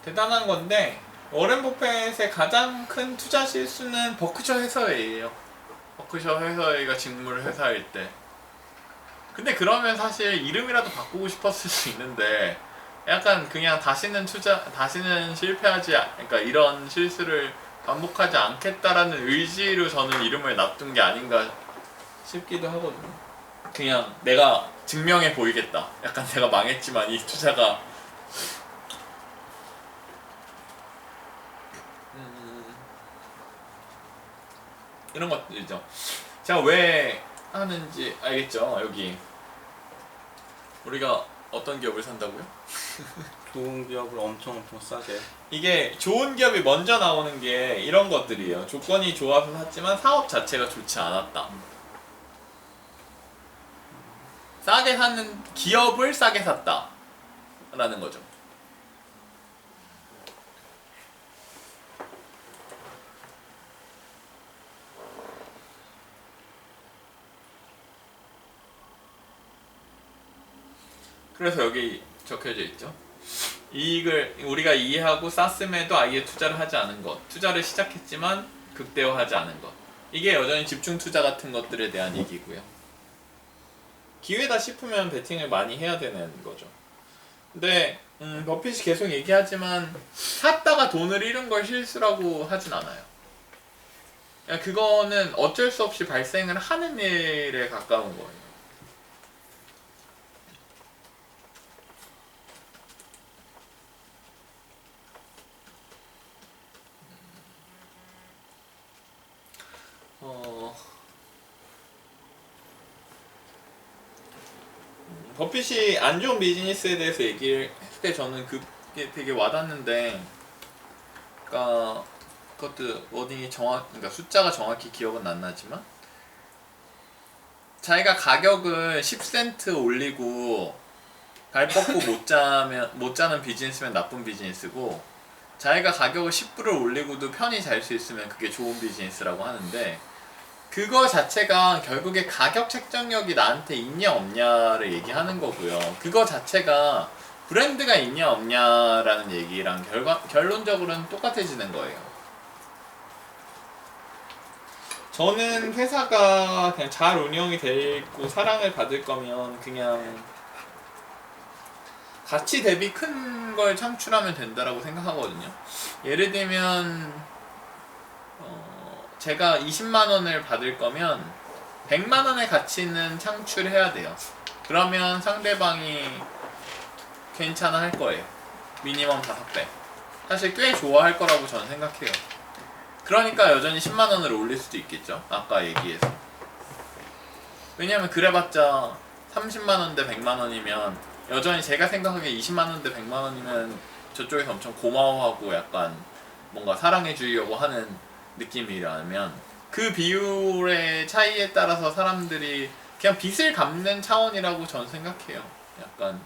대단한 건데, 워렌 버핏의 가장 큰 투자 실수는 버크셔 해서웨이예요. 버크셔 해서웨이가 직물 회사일 때. 근데 그러면 사실 이름이라도 바꾸고 싶었을 수 있는데, 약간 그냥 다시는 그러니까 이런 실수를 반복하지 않겠다라는 의지로 저는 이름을 놔둔 게 아닌가 싶기도 하거든요. 그냥 내가 증명해 보이겠다. 약간 내가 망했지만 이 투자가 이런 것들이죠. 제가 왜 하는지 알겠죠? 여기 우리가 어떤 기업을 산다고요? 좋은 기업을 엄청 싸게. 이게 좋은 기업이 먼저 나오는 게 이런 것들이에요. 조건이 좋아서 샀지만 사업 자체가 좋지 않았다. 싸게 사는 기업을 싸게 샀다 라는 거죠. 그래서 여기 적혀져 있죠. 이익을 우리가 이해하고 쌌음에도 아예 투자를 하지 않은 것, 투자를 시작했지만 극대화하지 않은 것, 이게 여전히 집중 투자 같은 것들에 대한 얘기고요. 기회다 싶으면 베팅을 많이 해야 되는 거죠. 근데 버핏이 계속 얘기하지만 샀다가 돈을 잃은 걸 실수라고 하진 않아요. 그거는 어쩔 수 없이 발생을 하는 일에 가까운 거예요. 버핏이 안 좋은 비즈니스에 대해서 얘기를 했을 때 저는 그게 되게 와닿는데, 그러니까 그것도 워딩이 그러니까 숫자가 정확히 기억은 안 나지만 자기가 가격을 10센트 올리고 발 뻗고 못 자는 비즈니스면 나쁜 비즈니스고, 자기가 가격을 10불을 올리고도 편히 잘 수 있으면 그게 좋은 비즈니스라고 하는데, 그거 자체가 결국에 가격 책정력이 나한테 있냐 없냐를 얘기하는 거고요. 그거 자체가 브랜드가 있냐 없냐라는 얘기랑 결론적으로는 똑같아지는 거예요. 저는 회사가 그냥 잘 운영이 되고 사랑을 받을 거면 그냥 가치 대비 큰 걸 창출하면 된다라고 생각하거든요. 예를 들면 제가 20만 원을 받을 거면 100만 원의 가치는 창출해야 돼요. 그러면 상대방이 괜찮아 할 거예요. 미니멈 5배. 사실 꽤 좋아할 거라고 저는 생각해요. 그러니까 여전히 10만 원을 올릴 수도 있겠죠. 아까 얘기해서. 왜냐면 그래봤자 30만 원 대 100만 원이면 여전히 제가 생각하기에 20만 원 대 100만 원이면 저쪽에서 엄청 고마워하고 약간 뭔가 사랑해 주려고 하는 느낌이라면, 그 비율의 차이에 따라서 사람들이 그냥 빚을 갚는 차원이라고 저는 생각해요. 약간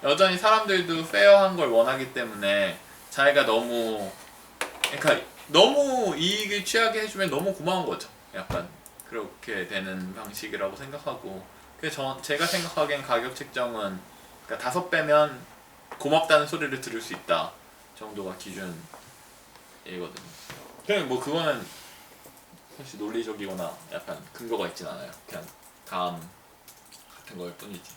여전히 사람들도 페어한 걸 원하기 때문에 자기가 그러니까 너무 이익을 취하게 해주면 너무 고마운 거죠. 약간 그렇게 되는 방식이라고 생각하고, 그래서 제가 생각하기엔 가격 책정은 그러니까 5배면 고맙다는 소리를 들을 수 있다 정도가 기준이거든요. 그냥 뭐 그거는 사실 논리적이거나 약간 근거가 있진 않아요. 그냥 다음 같은 걸 뿐이지.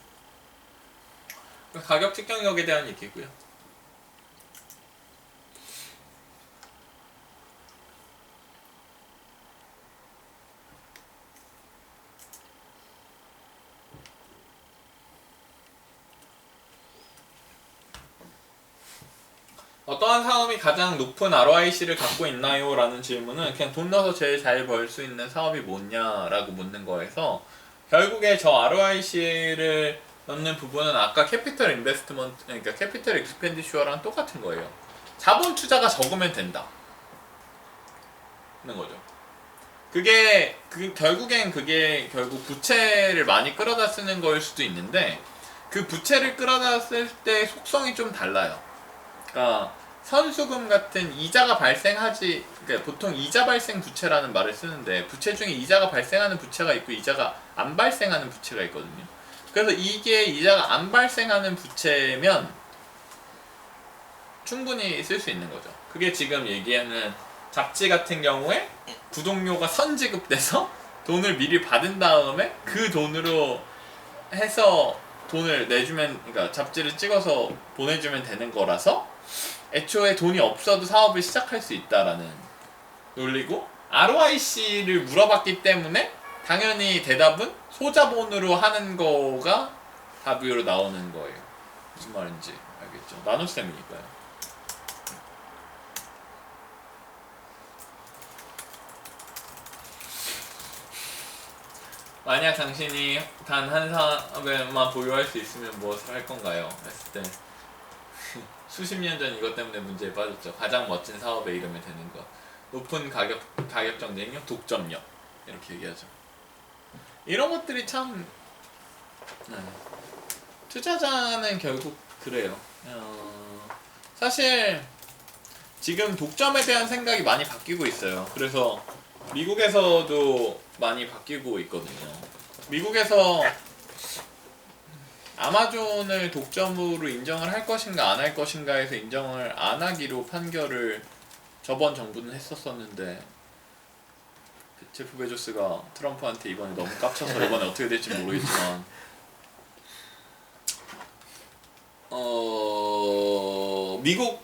가격 책정력에 대한 얘기고요. 어떠한 사업이 가장 높은 ROIC를 갖고 있나요? 라는 질문은 그냥 돈 넣어서 제일 잘 벌 수 있는 사업이 뭐냐라고 묻는 거에서, 결국에 저 ROIC를 넣는 부분은 아까 캐피털 인베스트먼트, 그러니까 캐피털 익스펜디슈어랑 똑같은 거예요. 자본 투자가 적으면 된다 는 거죠. 결국엔 그게 결국 부채를 많이 끌어다 쓰는 거일 수도 있는데, 그 부채를 끌어다 쓸 때 속성이 좀 달라요. 그러니까 선수금 같은 그러니까 보통 이자 발생 부채라는 말을 쓰는데, 부채 중에 이자가 발생하는 부채가 있고 이자가 안 발생하는 부채가 있거든요. 그래서 이게 이자가 안 발생하는 부채면 충분히 쓸 수 있는 거죠. 그게 지금 얘기하는 잡지 같은 경우에 구독료가 선지급돼서 돈을 미리 받은 다음에 그 돈으로 해서 돈을 내주면, 그러니까 잡지를 찍어서 보내주면 되는 거라서 애초에 돈이 없어도 사업을 시작할 수 있다라는 논리고, ROIC를 물어봤기 때문에 당연히 대답은 소자본으로 하는 거가 답으로 나오는 거예요. 무슨 말인지 알겠죠? 나눗셈이니까요. 만약 당신이 단 한 사업에만 보유할 수 있으면 무엇을 할 건가요? 했을 때 수십 년 전 이것 때문에 문제에 빠졌죠. 가장 멋진 사업의 이름이 되는 것, 높은 가격 경쟁력, 독점력, 이렇게 얘기하죠. 이런 것들이 참 투자자는 결국 그래요. 사실 지금 독점에 대한 생각이 많이 바뀌고 있어요. 그래서 미국에서도 많이 바뀌고 있거든요. 미국에서 아마존을 독점으로 인정을 할 것인가 안 할 것인가에서 인정을 안 하기로 판결을 저번 정부는 했었었는데, 제프 베조스가 트럼프한테 이번에 너무 깝쳐서 이번에 어떻게 될지 모르겠지만 미국은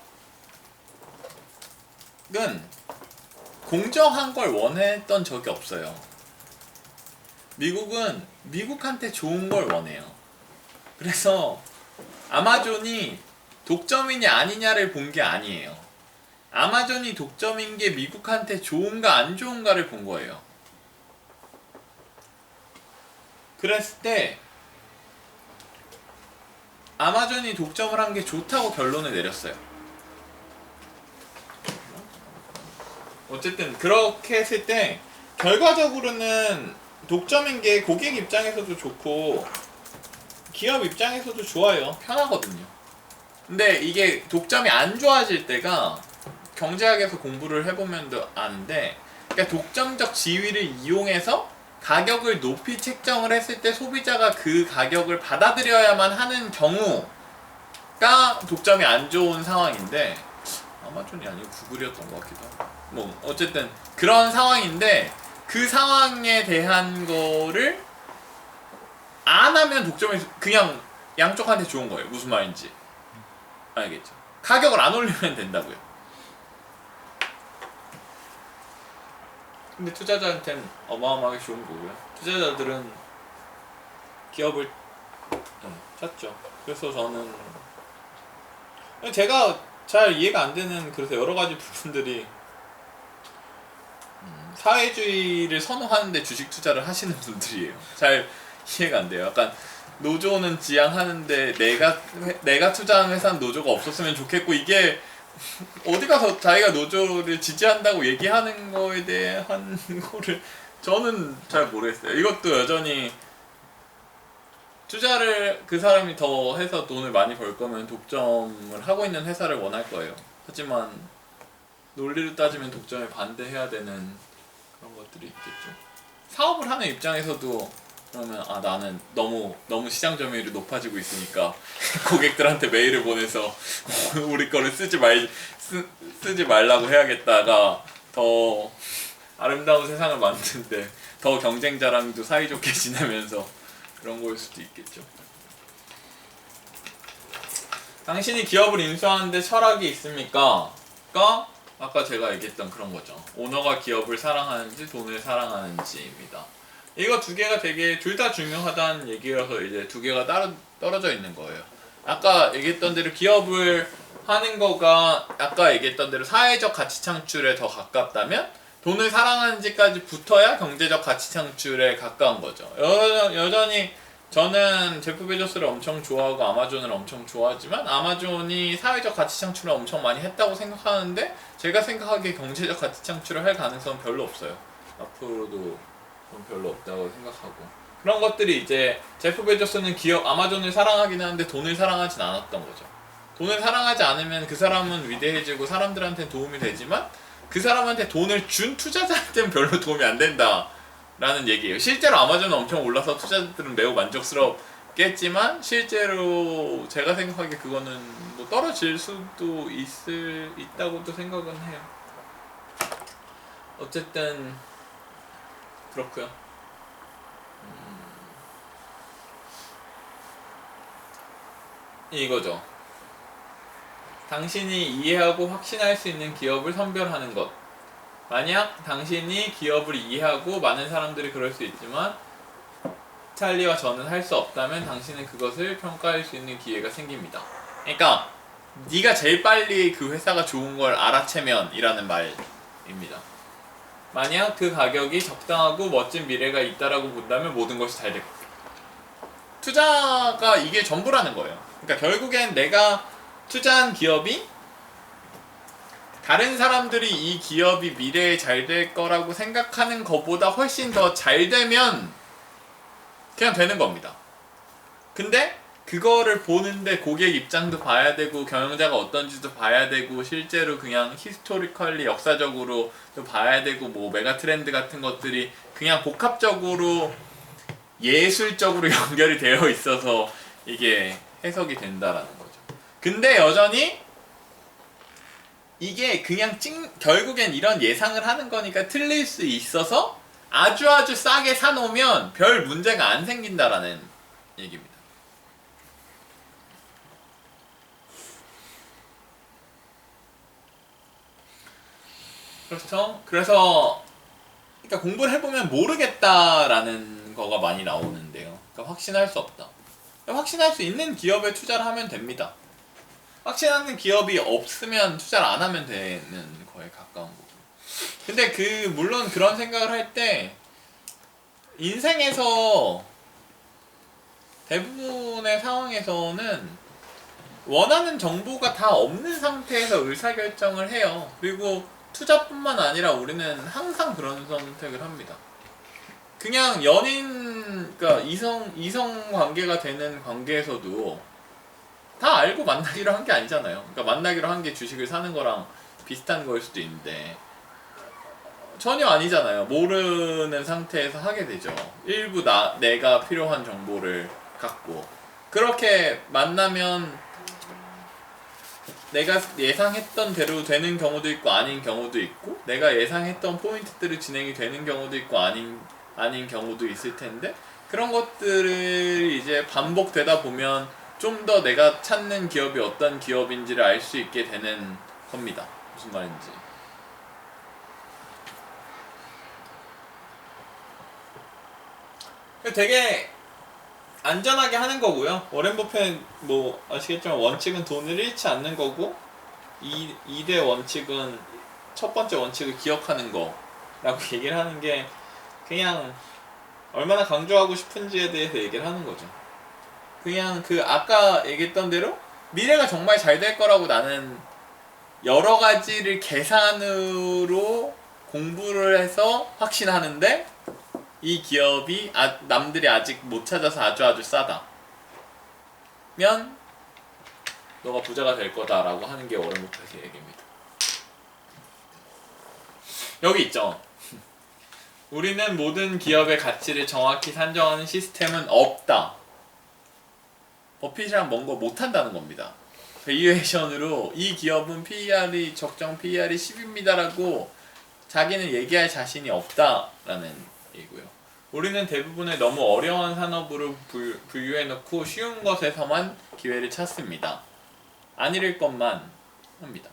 공정한 걸 원했던 적이 없어요. 미국은 미국한테 좋은 걸 원해요. 그래서 아마존이 독점이냐 아니냐를 본 게 아니에요. 아마존이 독점인 게 미국한테 좋은가 안 좋은가를 본 거예요. 그랬을 때 아마존이 독점을 한 게 좋다고 결론을 내렸어요. 어쨌든 그렇게 했을 때 결과적으로는 독점인 게 고객 입장에서도 좋고 기업 입장에서도 좋아요. 편하거든요. 근데 이게 독점이 안 좋아질 때가 경제학에서 공부를 해보면 아는데, 그러니까 독점적 지위를 이용해서 가격을 높이 책정을 했을 때 소비자가 그 가격을 받아들여야만 하는 경우가 독점이 안 좋은 상황인데, 아마존이 아니고 구글이었던 것 같기도 하고, 뭐 어쨌든 그런 상황인데, 그 상황에 대한 거를 안 하면 독점이 그냥 양쪽한테 좋은 거예요. 무슨 말인지 알겠죠? 가격을 안 올리면 된다고요. 근데 투자자한테는 어마어마하게 좋은 거고요. 투자자들은 기업을 찾죠. 그래서 저는 제가 잘 이해가 안 되는, 그래서 여러 가지 부분들이 사회주의를 선호하는데 주식 투자를 하시는 분들이에요. 잘 이해가 안 돼요. 약간 노조는 지향하는데 내가 투자한 회사는 노조가 없었으면 좋겠고, 이게 어디 가서 자기가 노조를 지지한다고 얘기하는 거에 대한 거를 저는 잘 모르겠어요. 이것도 여전히 투자를 그 사람이 더 해서 돈을 많이 벌 거면 독점을 하고 있는 회사를 원할 거예요. 하지만 논리로 따지면 독점에 반대해야 되는 그런 것들이 있겠죠. 사업을 하는 입장에서도 그러면 나는 너무 시장 점유율이 높아지고 있으니까 고객들한테 메일을 보내서 우리 거를 쓰지 말라고 해야겠다가 더 아름다운 세상을 만드는데 더 경쟁자랑도 사이좋게 지내면서 그런 거일 수도 있겠죠. 당신이 기업을 인수하는데 철학이 있습니까? 가 아까 제가 얘기했던 그런 거죠. 오너가 기업을 사랑하는지 돈을 사랑하는지입니다. 이거 두 개가 되게 둘 다 중요하다는 얘기여서 이제 두 개가 떨어져 있는 거예요. 아까 얘기했던 대로 기업을 하는 거가 아까 얘기했던 대로 사회적 가치 창출에 더 가깝다면 돈을 사랑하는지까지 붙어야 경제적 가치 창출에 가까운 거죠. 여전히 저는 제프 베조스를 엄청 좋아하고 아마존을 엄청 좋아하지만 아마존이 사회적 가치 창출을 엄청 많이 했다고 생각하는데, 제가 생각하기에 경제적 가치 창출을 할 가능성은 별로 없어요. 앞으로도 별로 없다고 생각하고, 그런 것들이 이제 제프 베조스는 아마존을 사랑하긴 하는데 돈을 사랑하진 않았던 거죠. 돈을 사랑하지 않으면 그 사람은 위대해지고 사람들한테 도움이 되지만 그 사람한테 돈을 준 투자자한테는 별로 도움이 안 된다 라는 얘기예요. 실제로 아마존은 엄청 올라서 투자자들은 매우 있겠지만 실제로 제가 생각하기에 그거는 뭐 떨어질 수도 있다고도 생각은 해요. 어쨌든 그렇고요. 이거죠. 당신이 이해하고 확신할 수 있는 기업을 선별하는 것. 만약 당신이 기업을 이해하고 많은 사람들이 그럴 수 있지만 찰리와 저는 할 수 없다면 당신은 그것을 평가할 수 있는 기회가 생깁니다. 그러니까 네가 제일 빨리 그 회사가 좋은 걸 알아채면 이라는 말입니다. 만약 그 가격이 적당하고 멋진 미래가 있다라고 본다면 모든 것이 잘 될 겁니다. 투자가 이게 전부라는 거예요. 그러니까 결국엔 내가 투자한 기업이 다른 사람들이 이 기업이 미래에 잘 될 거라고 생각하는 것보다 훨씬 더 잘 되면 그냥 되는 겁니다. 근데 그거를 보는데 고객 입장도 봐야 되고 경영자가 어떤지도 봐야 되고 실제로 그냥 히스토리컬리 역사적으로 또 봐야 되고 뭐 메가 트렌드 같은 것들이 그냥 복합적으로 예술적으로 연결이 되어 있어서 이게 해석이 된다라는 거죠. 근데 여전히 이게 그냥 결국엔 이런 예상을 하는 거니까 틀릴 수 있어서 아주 싸게 사놓으면 별 문제가 안 생긴다라는 얘기입니다. 그렇죠? 그래서 그러니까 공부를 해보면 모르겠다라는 거가 많이 나오는데요. 그러니까 확신할 수 없다. 확신할 수 있는 기업에 투자를 하면 됩니다. 확신하는 기업이 없으면 투자를 안 하면 되는 거에 가까운 거고. 근데 물론 그런 생각을 할 때 인생에서 대부분의 상황에서는 원하는 정보가 다 없는 상태에서 의사결정을 해요. 그리고 투자뿐만 아니라 우리는 항상 그런 선택을 합니다. 그냥 그러니까 이성 관계가 되는 관계에서도 다 알고 만나기로 한 게 아니잖아요. 그러니까 만나기로 한 게 주식을 사는 거랑 비슷한 거일 수도 있는데 전혀 아니잖아요. 모르는 상태에서 하게 되죠. 일부 내가 필요한 정보를 갖고 그렇게 만나면 내가 예상했던 대로 되는 경우도 있고 아닌 경우도 있고 내가 예상했던 포인트들이 진행이 되는 경우도 있고 아닌 경우도 있을 텐데 그런 것들을 이제 반복되다 보면 좀 더 내가 찾는 기업이 어떤 기업인지를 알 수 있게 되는 겁니다. 무슨 말인지. 되게 안전하게 하는 거고요. 워렌 버핏 뭐 아시겠지만 원칙은 돈을 잃지 않는 거고 2대 원칙은 첫 번째 원칙을 기억하는 거라고 얘기를 하는 게 그냥 얼마나 강조하고 싶은지에 대해서 얘기를 하는 거죠. 그냥 아까 얘기했던 대로 미래가 정말 잘 될 거라고 나는 여러 가지를 계산으로 공부를 해서 확신하는데 이 기업이 남들이 아직 못 찾아서 아주 싸다 면 너가 부자가 될 거다라고 하는 게 워렌 버핏의 얘기입니다. 여기 있죠. 우리는 모든 기업의 가치를 정확히 산정하는 시스템은 없다. 버핏이랑 뭔가 못한다는 겁니다. 베이에이션으로 이 기업은 적정 PER이 10입니다라고 자기는 얘기할 자신이 없다라는 얘기고요. 우리는 대부분의 너무 어려운 산업으로 분류해놓고 쉬운 것에서만 기회를 찾습니다. 안 잃을 것만 합니다.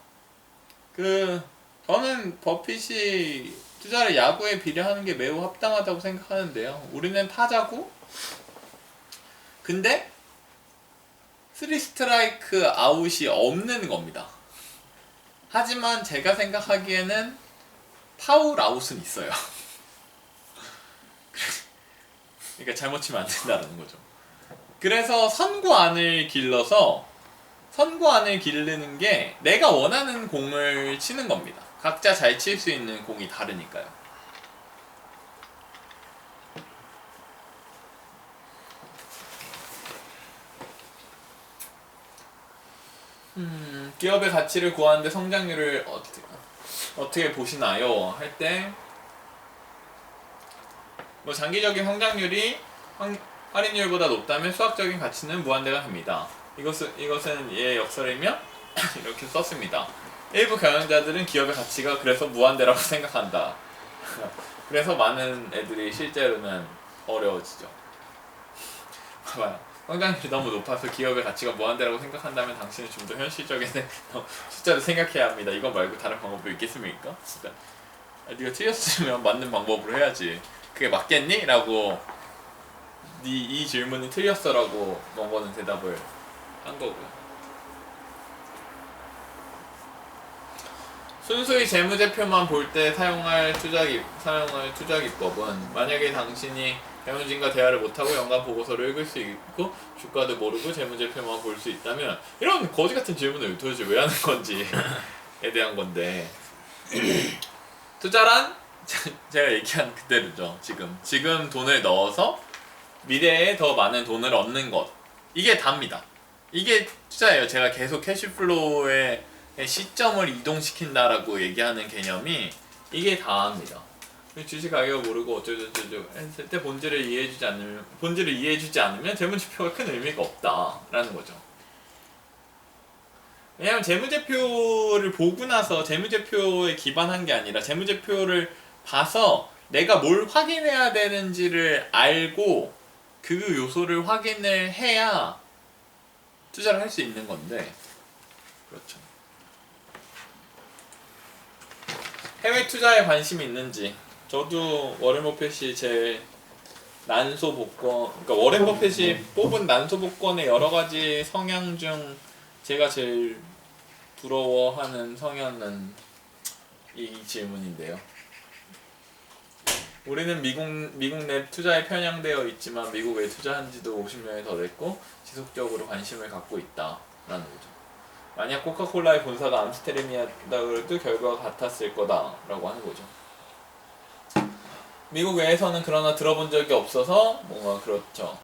저는 버핏이 투자를 야구에 비례하는 게 매우 합당하다고 생각하는데요. 우리는 타자고 근데 3스트라이크 아웃이 없는 겁니다. 하지만 제가 생각하기에는 파울 아웃은 있어요. 그러니까 잘못 치면 안 된다는 거죠. 그래서 선구 안을 기르는 게 내가 원하는 공을 치는 겁니다. 각자 잘 칠 수 있는 공이 다르니까요. 기업의 가치를 구하는데 성장률을 어떻게 보시나요? 할 때 뭐 장기적인 성장률이 할인율보다 높다면 수학적인 가치는 무한대가 됩니다. 이것은 얘의 역설이며 이렇게 썼습니다. 일부 경영자들은 기업의 가치가 그래서 무한대라고 생각한다. 그래서 많은 애들이 실제로는 어려워지죠. 봐봐요. 성장률이 너무 높아서 기업의 가치가 무한대라고 생각한다면 당신은 좀 더 현실적인 숫자를 생각해야 합니다. 이거 말고 다른 방법이 있겠습니까? 그러니까 네가 틀렸으면 맞는 방법으로 해야지. 그게 맞겠니? 라고 이 질문이 틀렸어 라고 멍거는 대답을 한 거고요. 순수히 재무제표만 볼 때 사용할 투자 기법은 만약에 당신이 경영진과 대화를 못하고 연간 보고서를 읽을 수 있고 주가도 모르고 재무제표만 볼 수 있다면 이런 거지 같은 질문을 도대체 왜 하는 건지에 대한 건데 투자란 제가 얘기한 그대로죠. 지금 돈을 넣어서 미래에 더 많은 돈을 얻는 것, 이게 답니다. 이게 투자예요. 제가 계속 캐시플로우의 시점을 이동시킨다라고 얘기하는 개념이 이게 다입니다. 주식 가격을 모르고 어쩌고저쩌고 했을 때 본질을 이해해주지 않으면 재무제표가 큰 의미가 없다라는 거죠. 왜냐하면 재무제표를 보고 나서 재무제표에 기반한 게 아니라 재무제표를 봐서 내가 뭘 확인해야 되는지를 알고 그 요소를 확인을 해야 투자를 할 수 있는 건데, 그렇죠. 해외 투자에 관심이 있는지, 저도 워렌 버핏이 제 난소 복권, 그러니까 워렌 버핏이 뽑은 난소 복권의 여러 가지 성향 중 제가 제일 부러워하는 성향은 이 질문인데요. 우리는 미국 내 투자에 편향되어 있지만 미국에 투자한 지도 50년이 더 됐고 지속적으로 관심을 갖고 있다라는 거죠. 만약 코카콜라의 본사가 암스테르미아다고 결과가 같았을 거다라고 하는 거죠. 미국 외에서는 그러나 들어본 적이 없어서 뭔가 그렇죠.